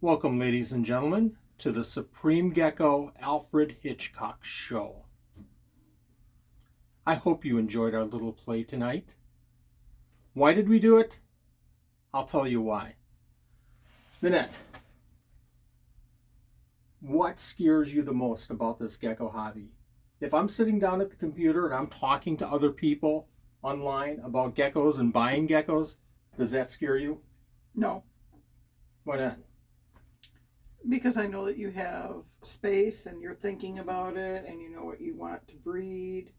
Welcome, ladies and gentlemen, to the Supreme Gecko Alfred Hitchcock Show. I hope you enjoyed our little play tonight. Why did we do it? I'll tell you why. Nanette, what scares you the most about this gecko hobby? If I'm sitting down at the computer and I'm talking to other people online about geckos and buying geckos, does that scare you? No. Why not? Because I know that you have space and you're thinking about it and you know what you want to breed.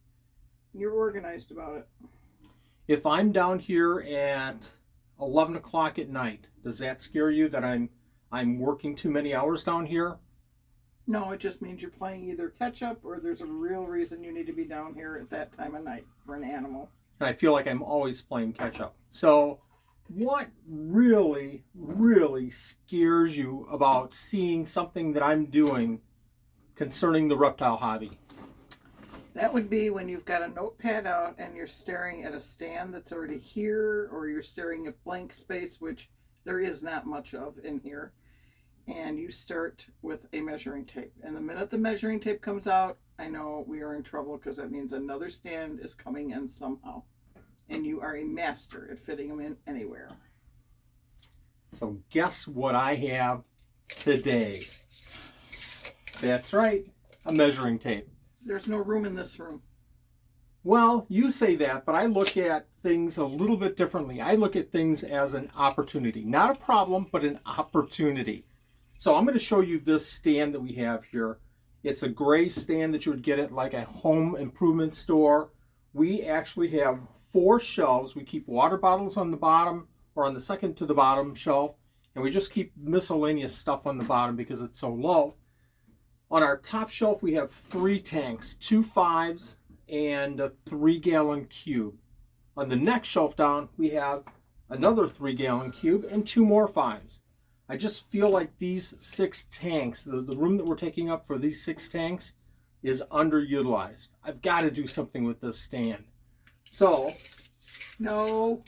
You're organized about it. If I'm down here at 11 o'clock at night, does that scare you that I'm working too many hours down here? No, it just means you're playing either catch up or there's a real reason you need to be down here at that time of night for an animal. And I feel like I'm always playing catch up. So what really scares you about seeing something that I'm doing concerning the reptile hobby? That would be when you've got a notepad out and you're staring at a stand that's already here, or you're staring at blank space, which there is not much of in here, and you start with a measuring tape. And the minute the measuring tape comes out, I know we are in trouble because that means another stand is coming in somehow. And you are a master at fitting them in anywhere. So guess what I have today? That's right, a measuring tape. There's no room in this room. Well, you say that, but I look at things a little bit differently. I look at things as an opportunity. Not a problem, but an opportunity. So I'm going to show you this stand that we have here. It's a gray stand that you would get at like a home improvement store. We actually have 4 shelves. We keep water bottles on the bottom, or on the second to the bottom shelf, and we just keep miscellaneous stuff on the bottom because it's so low. On our top shelf, we have 3 tanks, 2 5s and a 3-gallon cube. On the next shelf down, we have another 3-gallon cube and 2 more 5s. I just feel like these 6 tanks, the room that we're taking up for these 6 tanks is underutilized. I've got to do something with this stand. So, no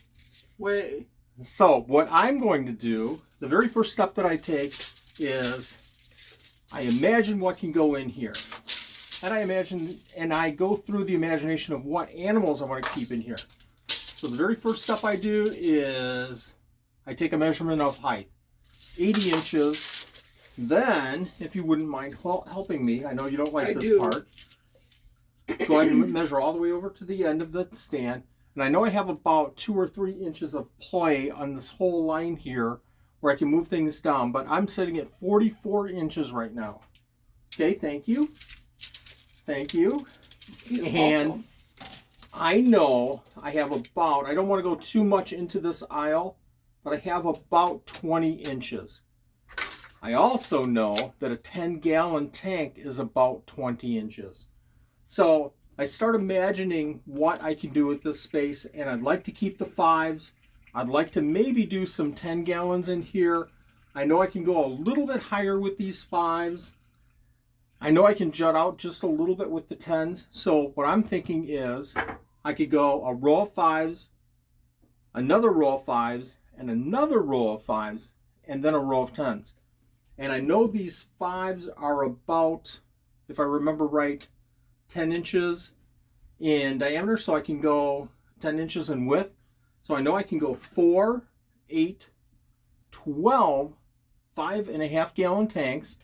way. So what I'm going to do, the very first step that I take is I imagine what can go in here. And I go through the imagination of what animals I want to keep in here. So the very first step I do is I take a measurement of height, 80 inches. Then, if you wouldn't mind helping me, I know you don't like this part. Go ahead and measure all the way over to the end of the stand. And I know I have about 2 or 3 inches of play on this whole line here where I can move things down, but I'm sitting at 44 inches right now. Okay, thank you. Thank you. And I know I have about, I don't want to go too much into this aisle, but I have about 20 inches. I also know that a 10-gallon tank is about 20 inches. So I start imagining what I can do with this space, and I'd like to keep the 5s. I'd like to maybe do some 10 gallons in here. I know I can go a little bit higher with these 5s. I know I can jut out just a little bit with the 10s. So what I'm thinking is I could go a row of 5s, another row of 5s, and another row of 5s, and then a row of 10s. And I know these 5s are about, if I remember right, 10 inches in diameter, so I can go 10 inches in width. So I know I can go 4, 8, 12, 5.5-gallon tanks,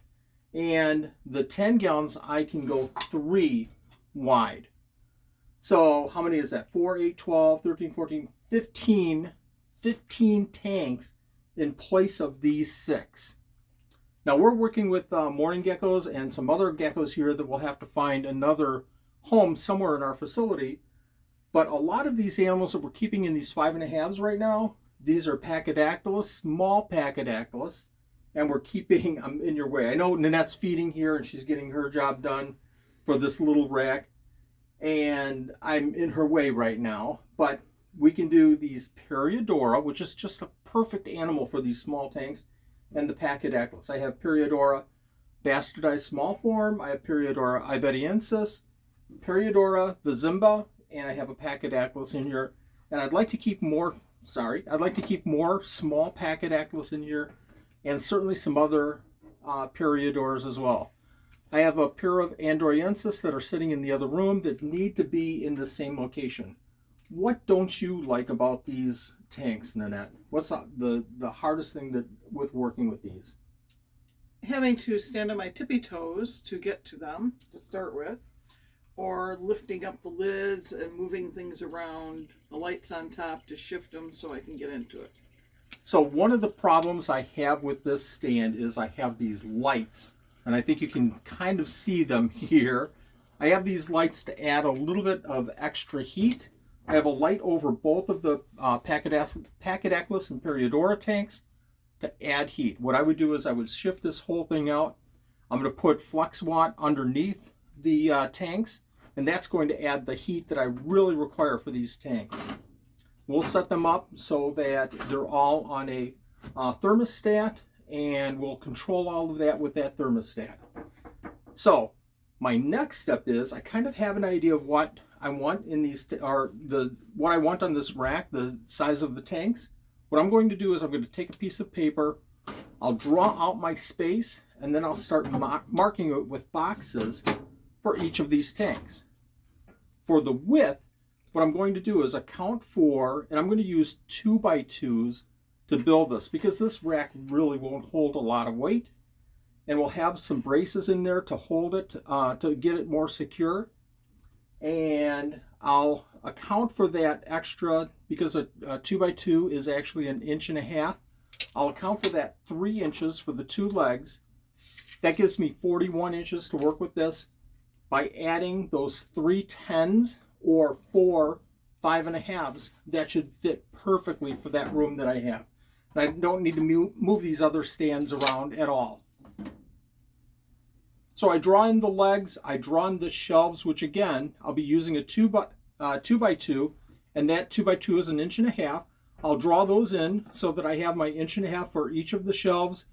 and the 10 gallons I can go 3 wide. So how many is that? 4, 8, 12, 13, 14, 15 tanks in place of these 6. Now we're working with morning geckos and some other geckos here that will have to find another home somewhere in our facility. But a lot of these animals that we're keeping in these 5.5s right now, these are Pachydaculus, small Pachydaculus, and we're keeping them in your way. I know Nanette's feeding here and she's getting her job done for this little rack, and I'm in her way right now. But we can do these Periodora, which is just a perfect animal for these small tanks, and the Pachydaculus. I have Periodora bastardized small form, I have Periodora iberiensis, Periodora vizimba, and I have a Pachydaculus in here. And I'd like to keep more small Pachydaculus in here and certainly some other periodors as well. I have a pair of Androyensis that are sitting in the other room that need to be in the same location. What don't you like about these tanks, Nanette? What's the hardest thing with working with these? Having to stand on my tippy toes to get to them to start with, or lifting up the lids and moving things around, the lights on top to shift them so I can get into it. So one of the problems I have with this stand is I have these lights, and I think you can kind of see them here. I have these lights to add a little bit of extra heat. I have a light over both of the Pachydaculus and Periodora tanks to add heat. What I would do is I would shift this whole thing out. I'm going to put flex watt underneath the tanks, and that's going to add the heat that I really require for these tanks. We'll set them up so that they're all on a thermostat, and we'll control all of that with that thermostat. So my next step is I kind of have an idea of what I want in these, what I want on this rack, the size of the tanks. What I'm going to do is I'm going to take a piece of paper, I'll draw out my space, and then I'll start marking it with boxes for each of these tanks. For the width, what I'm going to do is account for, and I'm going to use 2x2s to build this, because this rack really won't hold a lot of weight, and we'll have some braces in there to hold it, to get it more secure. And I'll account for that extra, because a 2x2 is actually 1.5 inches. I'll account for that 3 inches for the 2 legs. That gives me 41 inches to work with this. By adding those 3 10s or 4 5.5s, that should fit perfectly for that room that I have. And I don't need to move these other stands around at all. So I draw in the legs, I draw in the shelves, which again, I'll be using a 2x2, and that 2x2 is 1.5 inches. I'll draw those in so that I have my 1.5 inches for each of the shelves.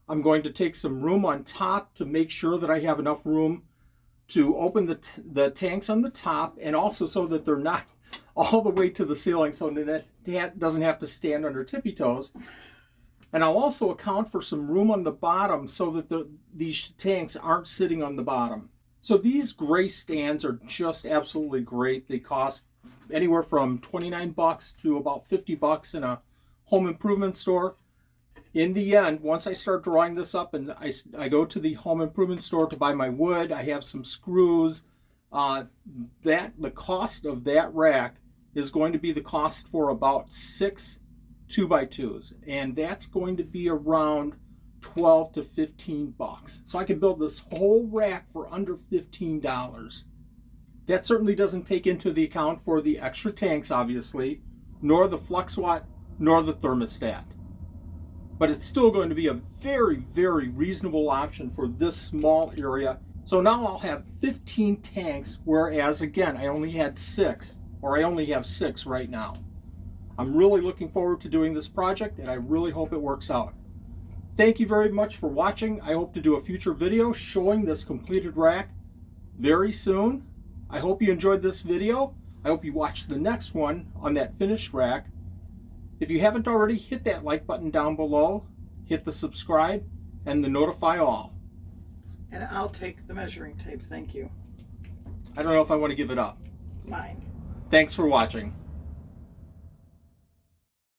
I'm going to take some room on top to make sure that I have enough room to open the tanks on the top, and also so that they're not all the way to the ceiling, so that doesn't have to stand under tippy toes. And I'll also account for some room on the bottom so that these tanks aren't sitting on the bottom. So these gray stands are just absolutely great. They cost anywhere from 29 bucks to about 50 bucks in a home improvement store. In the end, once I start drawing this up and I go to the home improvement store to buy my wood, I have some screws. The cost of that rack is going to be the cost for about 6 2x2s, and that's going to be around 12 to 15 bucks. So I can build this whole rack for under $15. That certainly doesn't take into the account for the extra tanks, obviously, nor the flex watt, nor the thermostat. But it's still going to be a very, very reasonable option for this small area. So now I'll have 15 tanks, whereas again, I only had 6, or I only have 6 right now. I'm really looking forward to doing this project, and I really hope it works out. Thank you very much for watching. I hope to do a future video showing this completed rack very soon. I hope you enjoyed this video. I hope you watch the next one on that finished rack. If you haven't already, hit that like button down below, hit the subscribe, and the notify all. And I'll take the measuring tape, thank you. I don't know if I want to give it up. Mine. Thanks for watching.